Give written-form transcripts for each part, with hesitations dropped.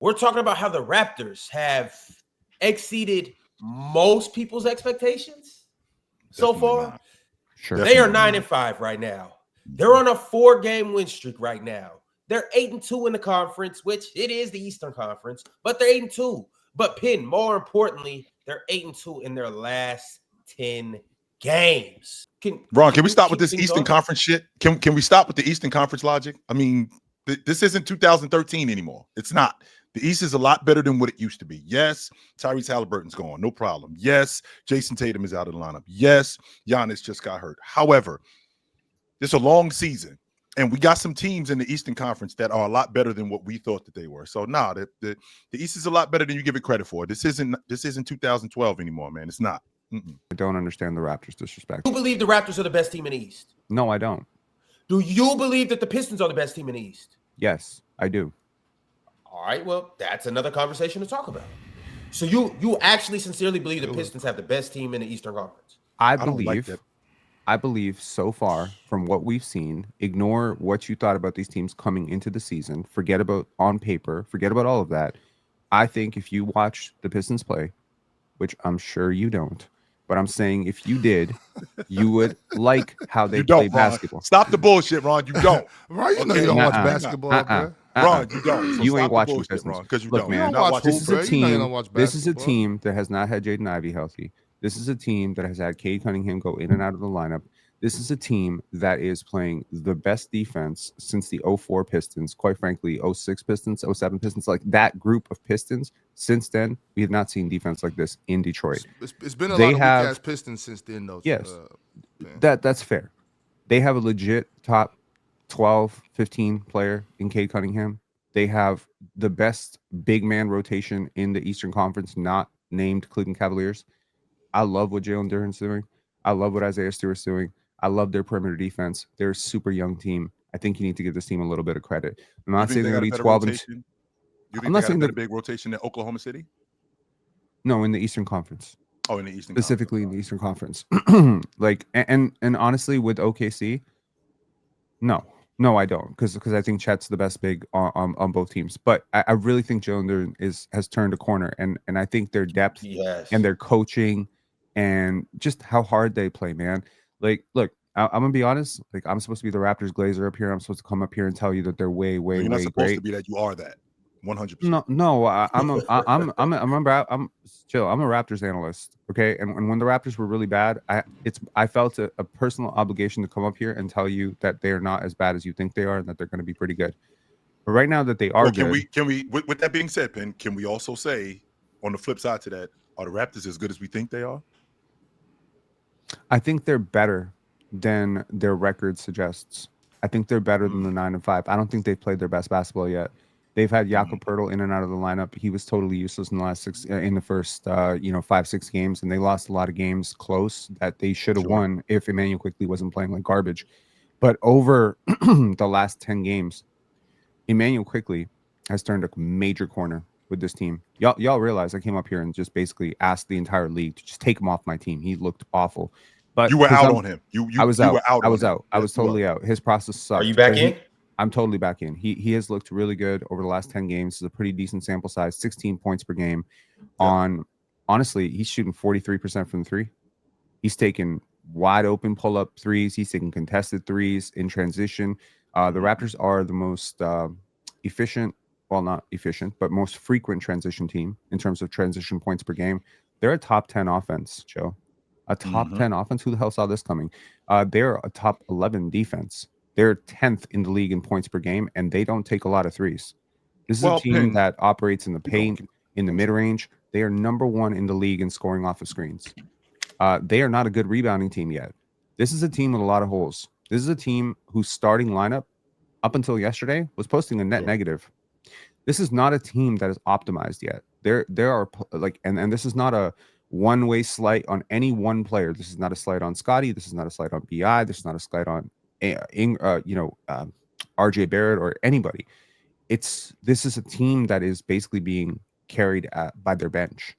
we're talking about how the Raptors have exceeded most people's expectations so far. Not. Sure. They are 9-5 right now. They're on a 4-game win streak right now. They're 8-2 in the conference, which it is the Eastern Conference, but they're 8-2. But Pin, more importantly, they're 8-2 in their last 10 games. Ron, can we stop with this Eastern Conference shit? Can we stop with the Eastern Conference logic? I mean, this isn't 2013 anymore. It's not. The East is a lot better than what it used to be. Yes, Tyrese Halliburton's gone. No problem. Yes, Jason Tatum is out of the lineup. Yes, Giannis just got hurt. However, it's a long season, and we got some teams in the Eastern Conference that are a lot better than what we thought that they were. So, the East is a lot better than you give it credit for. This isn't 2012 anymore, man. It's not. I don't understand the Raptors' disrespect. Do you believe the Raptors are the best team in the East? No, I don't. Do you believe that the Pistons are the best team in the East? Yes, I do. All right, well, that's another conversation to talk about. So you actually sincerely believe the Pistons have the best team in the Eastern Conference? I believe so far from what we've seen, ignore what you thought about these teams coming into the season, forget about on paper, forget about all of that. I think if you watch the Pistons play, which I'm sure you don't, but I'm saying if you did, you would like how they play basketball. Stop the bullshit, Ron. You don't. Ron, you know you don't watch basketball, bro. Ron, you don't. So you ain't watching the Pistons, Ron, because you Look, don't. Man, this is a team that has not had Jaden Ivey healthy. This is a team that has had Cade Cunningham go in and out of the lineup. This is a team that is playing the best defense since the 04 Pistons, quite frankly, 06 Pistons, 07 Pistons, like that group of Pistons. Since then, we have not seen defense like this in Detroit. It's been a lot of weak-ass Pistons since then, though. Yes, that's fair. They have a legit top 12, 15 player in Cade Cunningham. They have the best big man rotation in the Eastern Conference, not named Cleveland Cavaliers. I love what Jalen Duren's doing. I love what Isaiah Stewart's doing. I love their perimeter defense. They're a super young team. I think you need to give this team a little bit of credit. I'm not saying they're going to be 12 and 2. I'm not saying they're a big rotation in Oklahoma City. No, in the Eastern Conference. Oh, in the Eastern specifically Conference. In the Eastern Conference. Like and honestly, with OKC, no, I don't, because I think Chet's the best big on both teams. But I really think Jalen Duren has turned a corner, and I think their depth and their coaching and just how hard they play, man. Like, look, I'm gonna be honest. Like, I'm supposed to be the Raptors Glazer up here. I'm supposed to come up here and tell you that they're way You're not supposed great. to be that. You are that. 100%. No. I'm a Raptors analyst. Okay, and when the Raptors were really bad, I felt a personal obligation to come up here and tell you that they are not as bad as you think they are, and that they're going to be pretty good. But right now that they are good, can we? With that being said, Penn, can we also say on the flip side to that, are the Raptors as good as we think they are? I think they're better than their record suggests. I think they're better than the 9-5. I don't think they've played their best basketball yet. They've had Jakob Poeltl in and out of the lineup. He was totally useless in the first 5-6 games, and they lost a lot of games close that they should have won if Emmanuel Quickley wasn't playing like garbage. But over the last 10 games, Emmanuel Quickley has turned a major corner with this team. Y'all realize I came up here and just basically asked the entire league to just take him off my team. He looked awful. But you were out on him. I was out. I was out. I was totally out. His process sucked. Are you back in? I'm totally back in. He has looked really good over the last 10 games. It's a pretty decent sample size, 16 points per game. Honestly, he's shooting 43% from 3. He's taking wide open pull-up threes. He's taking contested threes in transition. The Raptors are the most efficient, well, not efficient, but most frequent transition team in terms of transition points per game. They're a top 10 offense, Joe. A top 10 offense. Who the hell saw this coming? They're a top 11 defense. They're 10th in the league in points per game, and they don't take a lot of threes. This is a team that operates in the paint, in the mid-range. They are number 1 in the league in scoring off of screens. They are not a good rebounding team yet. This is a team with a lot of holes. This is a team whose starting lineup, up until yesterday, was posting a net negative. This is not a team that is optimized yet. There are and this is not a one-way slight on any one player. This is not a slight on Scotty. This is not a slight on BI. This is not a slight on RJ Barrett or anybody. This is a team that is basically being carried by their bench,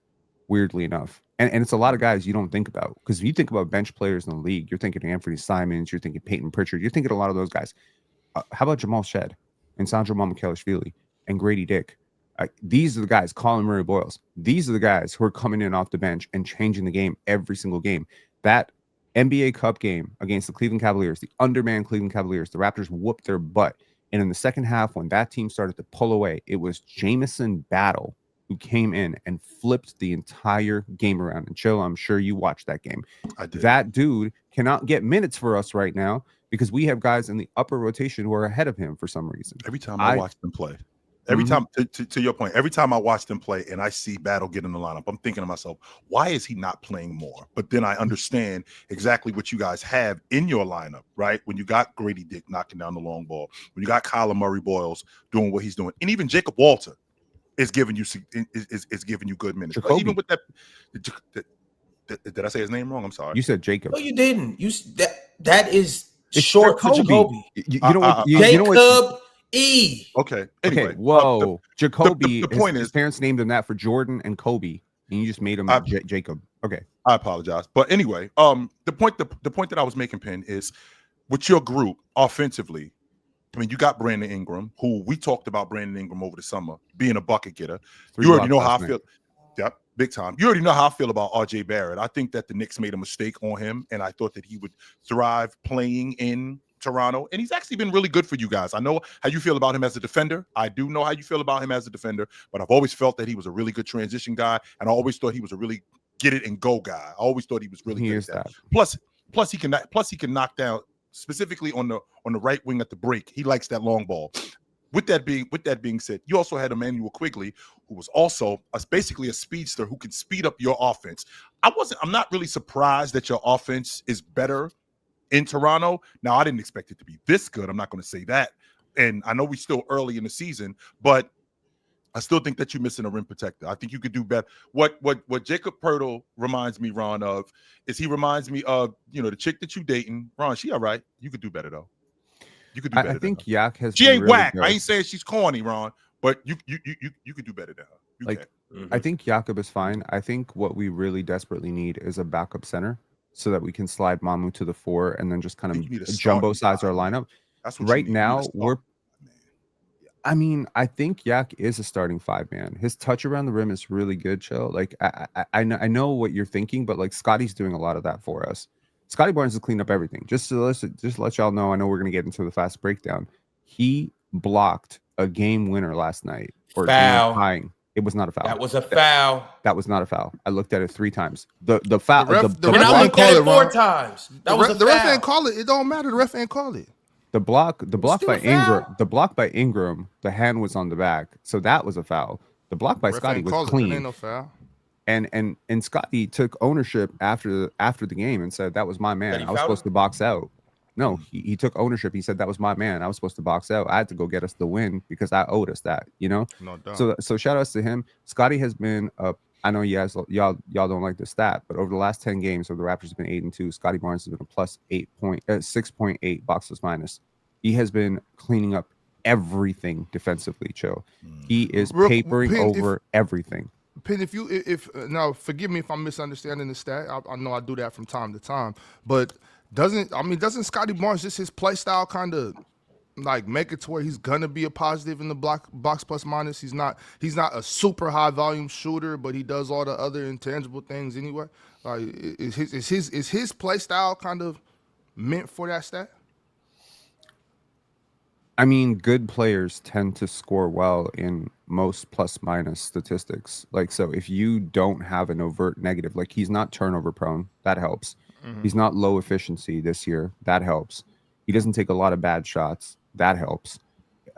weirdly enough. And it's a lot of guys you don't think about, because if you think about bench players in the league, you're thinking Anthony Simons, you're thinking Peyton Pritchard, you're thinking a lot of those guys. How about Jamal Shed and Sandro Mamukelashvili and Grady Dick? These are the guys, Colin Murray Boyles. These are the guys who are coming in off the bench and changing the game every single game. That NBA Cup game against the Cleveland Cavaliers, the undermanned Cleveland Cavaliers, the Raptors whooped their butt. And in the second half, when that team started to pull away, it was Jamison Battle who came in and flipped the entire game around. And Chill, I'm sure you watched that game. I did. That dude cannot get minutes for us right now because we have guys in the upper rotation who are ahead of him for some reason. Every time I watch them play, every time, to your point, every time I watch them play and I see Battle get in the lineup, I'm thinking to myself, why is he not playing more? But then I understand exactly what you guys have in your lineup, right? When you got Grady Dick knocking down the long ball, when you got Colin Murray Boyles doing what he's doing, and even Jacob Walter is giving you good minutes. But even with that, did I say his name wrong? I'm sorry. You said Jacob. No, you didn't. That is short for Jacoby. You know what? Jacob E. Okay. Anyway, okay. Whoa, Jacoby. The point his parents named him that for Jordan and Kobe, and you just made him Jacob. Okay. I apologize, but anyway, the point that I was making, Penn, is with your group offensively. I mean, you got Brandon Ingram, who we talked about Brandon Ingram over the summer being a bucket getter. You already know how I feel. Yep, big time. You already know how I feel about RJ Barrett. I think that the Knicks made a mistake on him, and I thought that he would thrive playing in Toronto, and he's actually been really good for you guys. I know how you feel about him as a defender. I do know how you feel about him as a defender, but I've always felt that he was a really good transition guy, and I always thought he was a really get it and go guy. I always thought he was really good at that. Plus he can knock down, specifically on the right wing at the break. He likes that long ball. With that being said, you also had Emmanuel Quigley, who was also basically a speedster who can speed up your offense. I'm not really surprised that your offense is better in Toronto. Now, I didn't expect it to be this good. I'm not going to say that. And I know we're still early in the season, but I still think that you're missing a rim protector. I think you could do better. What Jacob Poeltl reminds me, Ron, of is he reminds me of, the chick that you dating. Ron, she all right. You could do better, though. You could do better. I think Yak has. She ain't really whack. good. I ain't saying she's corny, Ron, but you could do better than her. I think Jakob is fine. I think what we really desperately need is a backup center so that we can slide Mamu to the 4 and then just kind of jumbo size our lineup. That's what right now I think Yak is a starting 5-man. His touch around the rim is really good, Chill. Like I know what you're thinking, but like Scotty's doing a lot of that for us. Scotty Barnes has cleaned up everything. Just to let y'all know, I know we're gonna get into the fast breakdown. He blocked a game winner last night or foul. Tying. It was not a foul. That was a foul. That was not a foul. I looked at it 3 times. The foul. The ref ain't call it 4 times. That was a foul. The ref ain't call it. It don't matter. The ref ain't call it. The block by Ingram. The block by Ingram. The hand was on the back, so that was a foul. The block by Scotty was clean. Ain't no foul. And Scotty took ownership after the game and said that was my man. I was supposed to box out. No, he took ownership. He said that was my man. I was supposed to box out. I had to go get us the win because I owed us that. No doubt. So shout outs to him. Scotty has been up. I know y'all don't like the stat, but over the last 10 games, so the Raptors have been 8-2. Scotty Barnes has been a plus 6.8 box plus minus. He has been cleaning up everything defensively. Chill. He is papering over everything. Penn, if now forgive me if I'm misunderstanding the stat. I know I do that from time to time, but doesn't Scotty Barnes, just his play style kind of like make it to where he's gonna be a positive in the box plus minus? He's not a super high volume shooter, but he does all the other intangible things anyway. Like is his play style kind of meant for that stat? I mean, good players tend to score well in most plus minus statistics. Like, so if you don't have an overt negative, like he's not turnover prone, that helps. Mm-hmm. He's not low efficiency this year, that helps. He doesn't take a lot of bad shots, that helps.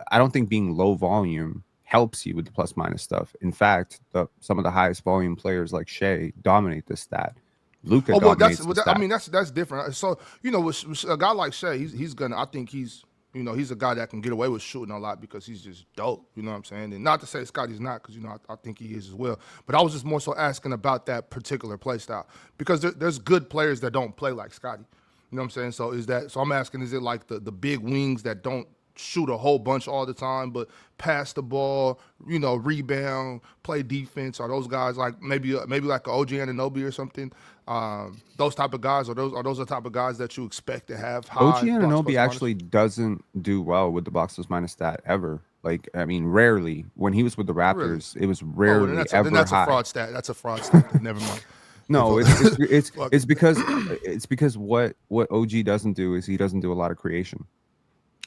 I don't think being low volume helps you with the plus minus stuff. In fact, some of the highest volume players like Shea dominate this stat. Luka dominates this stat. I mean, that's different. So, with a guy like Shea, he's gonna. I think he's a guy that can get away with shooting a lot because he's just dope. You know what I'm saying? And not to say Scotty's not, because I think he is as well. But I was just more so asking about that particular play style because there's good players that don't play like Scotty. You know what I'm saying? So I'm asking, is it like the big wings that don't shoot a whole bunch all the time, but pass the ball, rebound, play defense? Are those guys like maybe like an OG Anunoby or something? Those type of guys, are those the type of guys that you expect to have high? OG Anunoby actually doesn't do well with the box plus minus stat ever. Like, I mean, rarely. When he was with the Raptors, it was Oh, then rarely that's ever a high. fraud stat. That's a fraud stat. Never mind. No, Fuck. it's because what OG doesn't do is he doesn't do a lot of creation.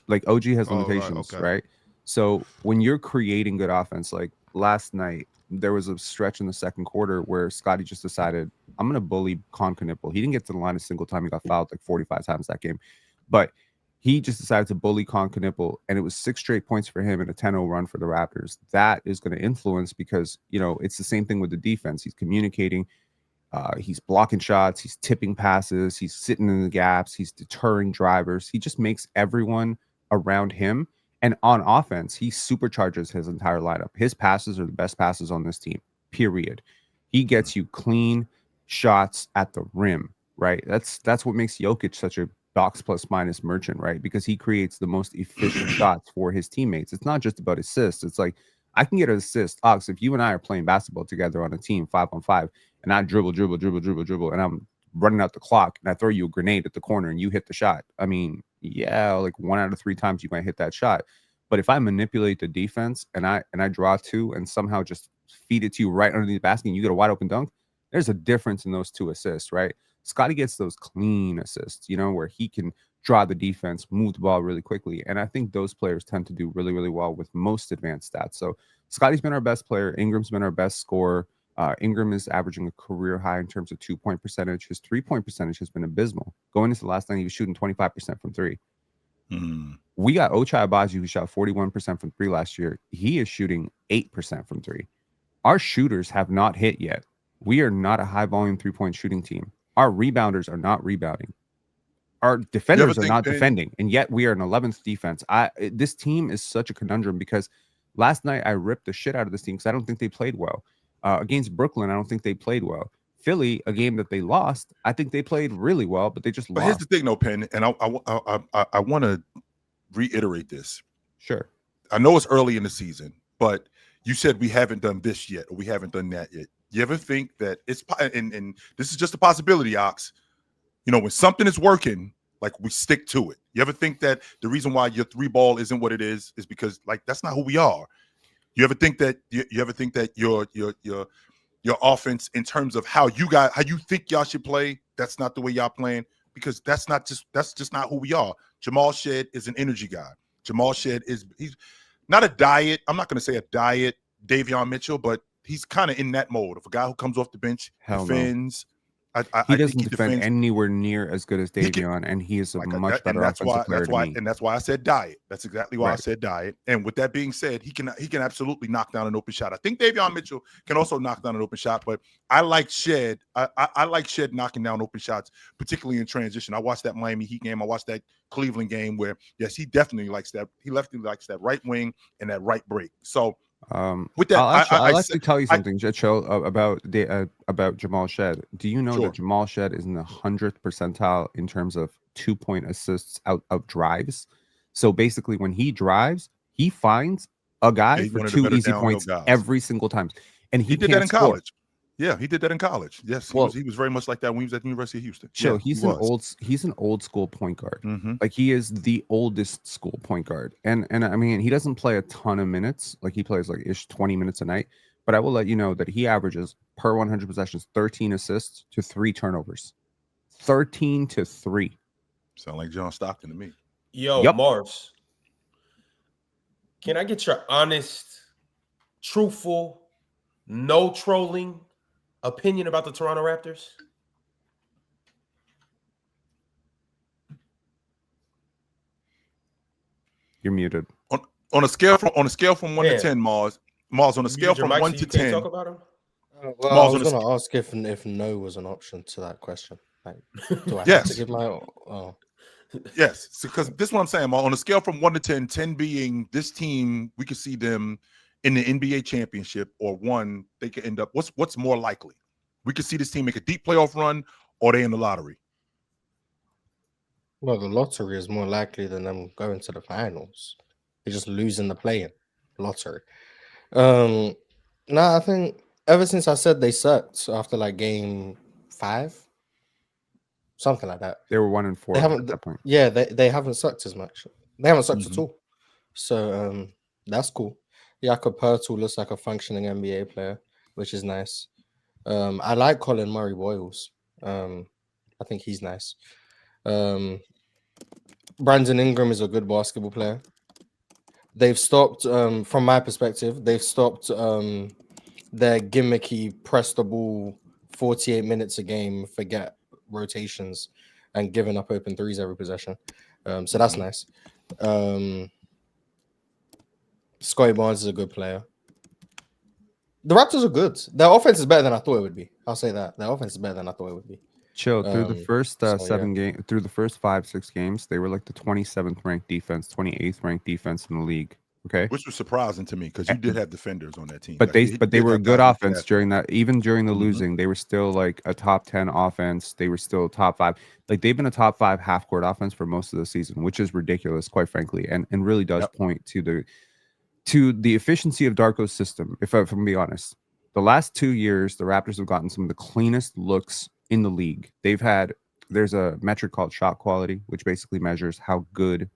Like OG has Oh, right. limitations, Okay. right? So when you're creating good offense, like last night, there was a stretch in the second quarter where Scotty just decided, I'm gonna bully Knipple. He didn't get to the line a single time. He got fouled like 45 times that game, but he just decided to bully Knipple, and it was 6 straight points for him and a 10-0 run for the Raptors. That is going to influence because it's the same thing with the defense. He's communicating. He's blocking shots. He's tipping passes. He's sitting in the gaps. He's deterring drivers. He just makes everyone around him. And on offense, he supercharges his entire lineup. His passes are the best passes on this team, period. He gets you clean shots at the rim, right? That's what makes Jokic such a box plus minus merchant, right? Because he creates the most efficient shots for his teammates. It's not just about assists. It's like, I can get an assist. Ox, if you and I are playing basketball together on a team 5-on-5, and I dribble, and I'm running out the clock, and I throw you a grenade at the corner and you hit the shot. I mean, yeah, like 1 out of 3 times you might hit that shot. But if I manipulate the defense and I draw 2 and somehow just feed it to you right underneath the basket and you get a wide open dunk, there's a difference in those 2 assists, right? Scotty gets those clean assists, where he can draw the defense, move the ball really quickly. And I think those players tend to do really, really well with most advanced stats. So Scotty's been our best player. Ingram's been our best scorer. Ingram is averaging a career high in terms of 2-point percentage. His 3-point percentage has been abysmal. Going into the last night, he was shooting 25% from 3. We got Ochai Agbaji, who shot 41% from 3 last year. He is shooting 8% from 3. Our shooters have not hit yet. We are not a high volume 3-point shooting team. Our rebounders are not rebounding. Our defenders are not defending, and yet we are an 11th defense. This team is such a conundrum because last night I ripped the shit out of this team because I don't think they played well. Against Brooklyn, I don't think they played well. Philly, a game that they lost, I think they played really well, but they just lost. But here's the thing, though, Penn, and I want to reiterate this. Sure. I know it's early in the season, but you said we haven't done this yet, or we haven't done that yet. You ever think that it's and this is just a possibility, Ox? When something is working, like we stick to it. You ever think that the reason why your 3-ball isn't what it is because like that's not who we are? You ever think that your offense in terms of how you think y'all should play, that's not the way y'all playing? Because that's just not who we are. Jamal Shed is an energy guy. Jamal Shed he's not a diet. I'm not going to say a diet Davion Mitchell, but he's kind of in that mode of a guy who comes off the bench, defends. He doesn't defend anywhere near as good as Davion, and he is a much better offensive player to me. And that's why I said diet. That's exactly why I said diet. And with that being said, he can absolutely knock down an open shot. I think Davion Mitchell can also knock down an open shot, but I like Shed. I like Shed knocking down open shots, particularly in transition. I watched that Miami Heat game. I watched that Cleveland game where, yes, he definitely likes that. He definitely likes that right wing and that right break. So with that, I'll actually tell you something, Jetcho, about Jamal Shed. Do you know that Jamal Shed is in the 100th percentile in terms of 2-point assists out of drives? So basically, when he drives, he finds a guy for 2 easy points every single time, and he did that in college. Yeah, he did that in college. Yes, he was very much like that when he was at the University of Houston. So he's an old school point guard. Like he is the oldest school point guard. And I mean, he doesn't play a ton of minutes. Like he plays like 20 minutes a night. But I will let you know that he averages per 100 possessions 13 assists to 3 turnovers. 13 to 3. Sound like John Stockton to me. Yo, Mars, can I get your honest, truthful, no trolling opinion about the Toronto Raptors? You're muted. On a scale from 1 to 10, Mars on a scale from 1 to 10. Talk about him? Well, I was going to ask if no was an option to that question. Like, do I have to give my? Yes, because this is what I'm saying. On a scale from 1 to 10, 10 being this team, we could see them in the NBA championship, or 1, they could end up. What's more likely? We could see this team make a deep playoff run, or they in the lottery. Well, the lottery is more likely than them going to the finals. They're just losing the play-in lottery. No, I think ever since I said they sucked after like game 5, something like that. They were 1-4 at that point. Yeah, they haven't sucked as much. They haven't sucked at all. So That's cool. Jakob Pertl looks like a functioning NBA player, which is nice. I like Colin Murray Boyles. I think he's nice. Brandon Ingram is a good basketball player. They've stopped, from my perspective, they've stopped their gimmicky press the ball 48 minutes a game, forget rotations, and giving up open threes every possession. So that's nice. Scotty Barnes is a good player. The Raptors are good. Their offense is better than I thought it would be. I'll say that. Their offense is better than I thought it would be. Chill. Through the first so, through the first 5-6 games, they were like the 27th ranked defense, 28th ranked defense in the league. Okay, which was surprising to me because you did have defenders on that team. But they were a good offense during that. Even during the Mhm. losing, they were still like a top 10 offense. They were still top 5. Like they've been a top 5 half court offense for most of the season, which is ridiculous, quite frankly, and really does point to the efficiency of Darko's system. If I'm being honest, the last 2 years, the Raptors have gotten some of the cleanest looks in the league. There's a metric called shot quality, which basically measures how good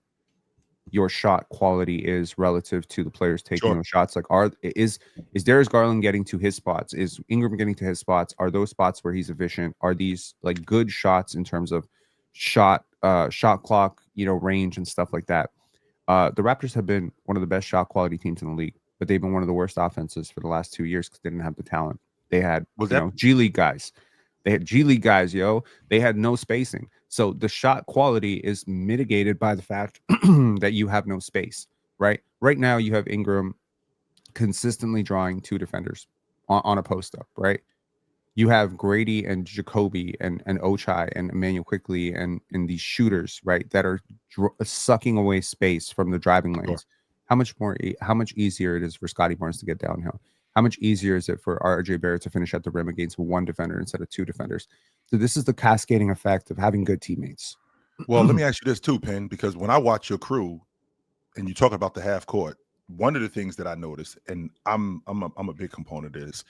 your shot quality is relative to the players taking those shots. Like, is Darius Garland getting to his spots? Is Ingram getting to his spots? Are those spots where he's efficient? Are these like good shots in terms of shot clock, range and stuff like that? The Raptors have been one of the best shot quality teams in the league, but they've been one of the worst offenses for the last 2 years because they didn't have the talent. They had G League guys. They had G League guys, They had no spacing. So the shot quality is mitigated by the fact that you have no space, right? Right now you have Ingram consistently drawing 2 defenders on a post up, right? You have Grady and Jacoby and Ochai and Emmanuel Quickley and these shooters, right, that are sucking away space from the driving lanes. How much easier it is for Scotty Barnes to get downhill? How much easier is it for RJ Barrett to finish at the rim against 1 defender instead of 2 defenders? So this is the cascading effect of having good teammates. Well, let me ask you this too, Penn, because when I watch your crew and you talk about the half court, one of the things that I noticed, and I'm a big component of this,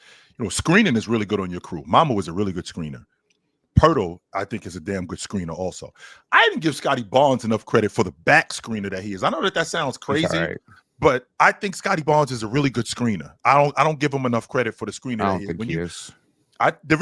screening is really good on your crew. Mama was a really good screener. Pirtle, I think, is a damn good screener also. I didn't give Scotty Barnes enough credit for the back screener that he is. I know that sounds crazy, but I think Scotty Barnes is a really good screener. I don't give him enough credit for the screener that he is. He is. The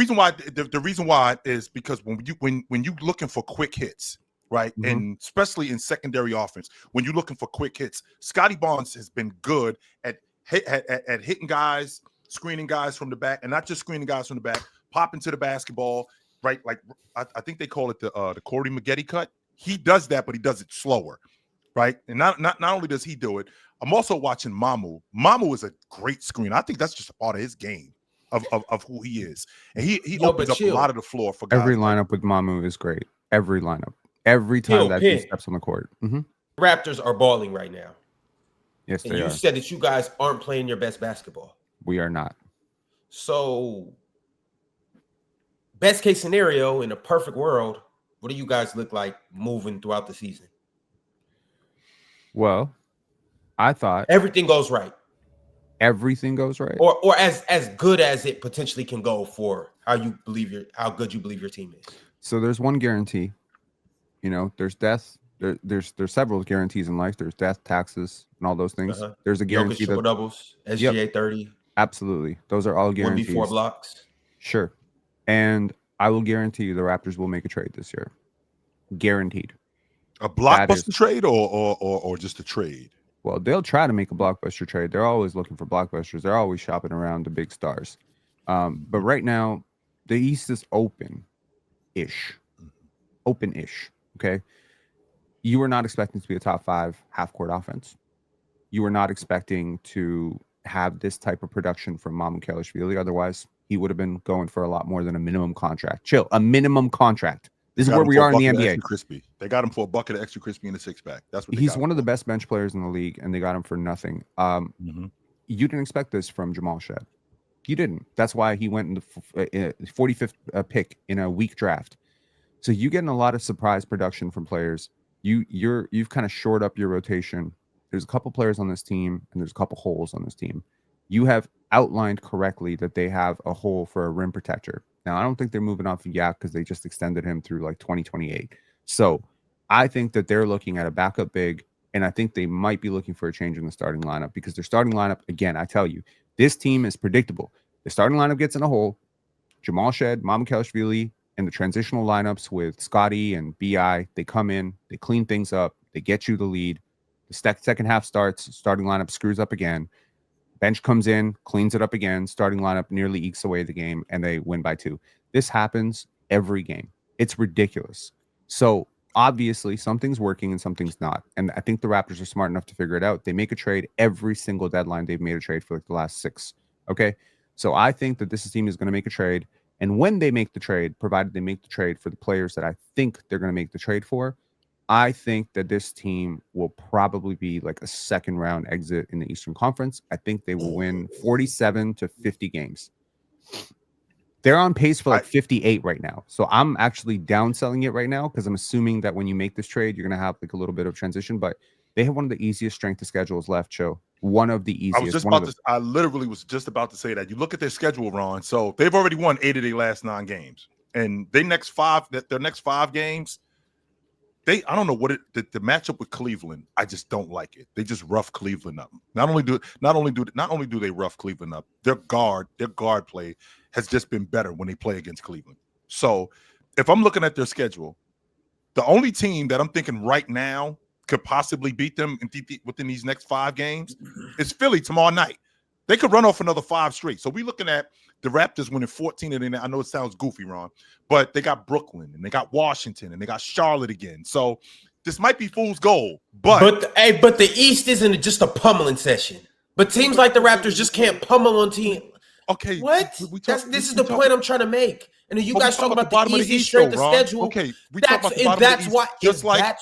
reason why is because when you looking for quick hits, right, and especially in secondary offense, when you're looking for quick hits, Scotty Barnes has been good at hitting guys, screening guys from the back, and not just screening guys from the back, popping to the basketball, right? Like I think they call it the Corey Maggette cut. He does that, but he does it slower, right? And not only does he do it, I'm also watching Mamu. Mamu is a great screener. I think that's just a part of his game. Of who he is, and he opens up a lot of the floor for guys. Every lineup with Mamu is great. Every lineup, every time that he steps on the court. Raptors are balling right now. Yes, and they are. You said that you guys aren't playing your best basketball. We are not. So, best case scenario in a perfect world, what do you guys look like moving throughout the season? Well, I thought everything goes right. Everything goes right, or as good as it potentially can go for how good you believe your team is. So there's one guarantee, there's death. There's several guarantees in life. There's death, taxes, and all those things. There's a guarantee that doubles, SGA 30. Absolutely, those are all guarantees. 1v4 blocks. Sure, and I will guarantee you the Raptors will make a trade this year, guaranteed. A blockbuster trade or just a trade? Well, they'll try to make a blockbuster trade. They're always looking for blockbusters. They're always shopping around the big stars. But right now, the East is open-ish. Open-ish, okay? You were not expecting to be a top 5 half-court offense. You were not expecting to have this type of production from Mamu Kelishvili. Otherwise, he would have been going for a lot more than a minimum contract. Chill, a minimum contract. This is where we are in the NBA. Crispy. They got him for a bucket of extra crispy in the 6-pack. That's what he's one of the best bench players in the league, and they got him for nothing. You didn't expect this from Jamal Shed. You didn't. That's why he went in the 45th pick in a weak draft. So you're getting a lot of surprise production from players. You've kind of shored up your rotation. There's a couple players on this team, and there's a couple holes on this team. You have outlined correctly that they have a hole for a rim protector. Now, I don't think they're moving off of Yak because they just extended him through like 2028. So I think that they're looking at a backup big And I think they might be looking for a change in the starting lineup because their starting lineup, again, I tell you, this team is predictable. The starting lineup gets in a hole. Jamal Shed, Mamukelashvili, and the transitional lineups with Scotty and BI, they come in, they clean things up, they get you the lead. The second half starts, starting lineup screws up again. Bench comes in, cleans it up again. Starting lineup nearly ekes away the game, and they win by 2. This happens every game. It's ridiculous. So obviously, something's working and something's not. And I think the Raptors are smart enough to figure it out. They make a trade every single deadline. They've made a trade for like the last 6. Okay. So I think that this team is going to make a trade. And when they make the trade, provided they make the trade for the players that I think they're going to make the trade for, I think that this team will probably be like a second round exit in the Eastern Conference. I think they will win 47 to 50 games. They're on pace for like 58 right now. So I'm actually downselling it right now because I'm assuming that when you make this trade, you're going to have like a little bit of transition. But they have one of the easiest strength of schedules left, Joe. One of the easiest. I literally was just about to say that. You look at their schedule, Ron. So they've already won 8 of their last 9 games. And their next 5 games, I don't know what the matchup with Cleveland. I just don't like it. They just rough Cleveland up. Not only do they rough Cleveland up, their guard play has just been better when they play against Cleveland. So if I'm looking at their schedule, the only team that I'm thinking right now could possibly beat them within these next 5 games is Philly tomorrow night. They could run off another 5 straight. So we're looking at the Raptors winning 14 of them. I know it sounds goofy, Ron, but they got Brooklyn and they got Washington and they got Charlotte again. So this might be fool's gold. But the East isn't just a pummeling session. But teams like the Raptors just can't pummel on team. Okay. What? This is the point I'm trying to make. And then you guys talk about the easy strength of schedule. Okay, that's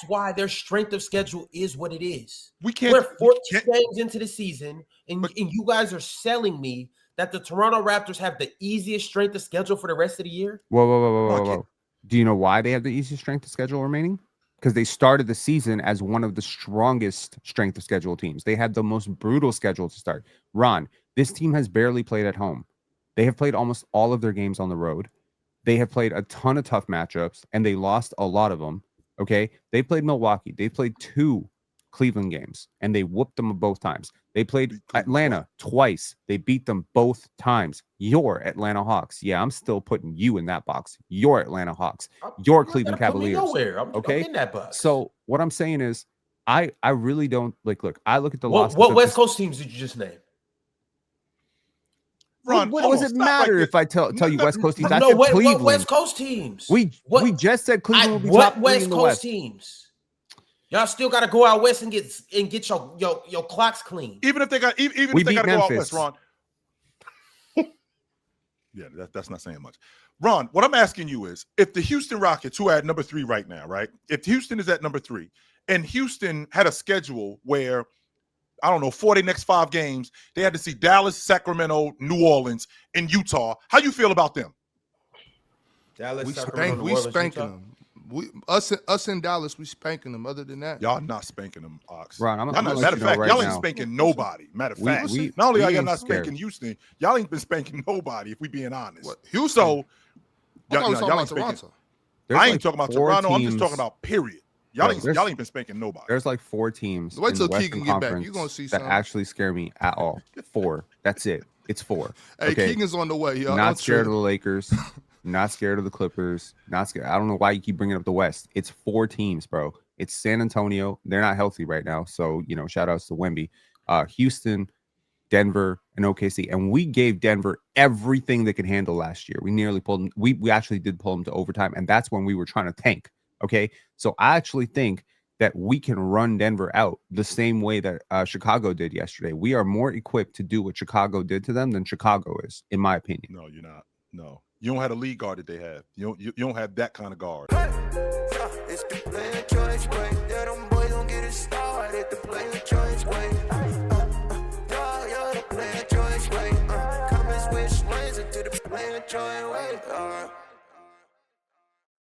why their strength of schedule is what it is. We're 14 games into the season, and you guys are selling me that the Toronto Raptors have the easiest strength of schedule for the rest of the year. Whoa. Do you know why they have the easiest strength of schedule remaining? Because they started the season as one of the strongest strength of schedule teams. They had the most brutal schedule to start. Ron, this team has barely played at home. They have played almost all of their games on the road. They have played a ton of tough matchups, and they lost a lot of them. Okay, they played Milwaukee. They played 2 Cleveland games, and they whooped them both times. They played Atlanta twice. They beat them both times. Your Atlanta Hawks. Yeah, I'm still putting you in that box. Your Atlanta Hawks. Your Cleveland Cavaliers. I'm in that box. So what I'm saying is, I really don't like. Look, I look at the losses. What West Coast teams did you just name? Ron, what does it matter if I tell you West Coast teams? What West Coast teams? We just said Cleveland will be what top West 3 in the Coast West. Teams? Y'all still got to go out west and get your clocks clean. Even if they got to go out west, Ron. Yeah, that's not saying much. Ron, what I'm asking you is, if the Houston Rockets, who are at number 3 right now, right? If Houston is at number 3, and Houston had a schedule where, I don't know, for the next 5 games, they had to see Dallas, Sacramento, New Orleans, and Utah. How you feel about them? Dallas, we Sacramento, spanking them. Us in Dallas, we spanking them. Other than that, y'all not spanking them, Ox. Ron, matter of fact, y'all ain't spanking nobody. Matter of fact, not only are y'all not spanking Houston, y'all ain't been spanking nobody. If we being honest, what? Houston. So y'all ain't Toronto. I ain't talking about Toronto. I'm just talking about period. Y'all ain't been spanking nobody. There's like 4 teams. Wait till Keegan get back. You're gonna see that actually scare me at all. 4. That's it. It's 4. Hey, okay. Keegan's on the way. Y'all. Not scared of the Lakers. Not scared of the Clippers. Not scared. I don't know why you keep bringing up the West. It's 4 teams, bro. It's San Antonio. They're not healthy right now. So, shout outs to Wemby. Houston, Denver, and OKC. And we gave Denver everything they could handle last year. We nearly pulled them. We actually did pull them to overtime. And that's when we were trying to tank. Okay. So I actually think that we can run Denver out the same way that Chicago did yesterday. We are more equipped to do what Chicago did to them than Chicago is, in my opinion. No, you're not. No. You don't have the lead guard that they have. You don't have that kind of guard. It's the player choice way. Yeah, them boys don't get it started. The player choice way. You're the player choice way. Come and switch lanes into the player choice way.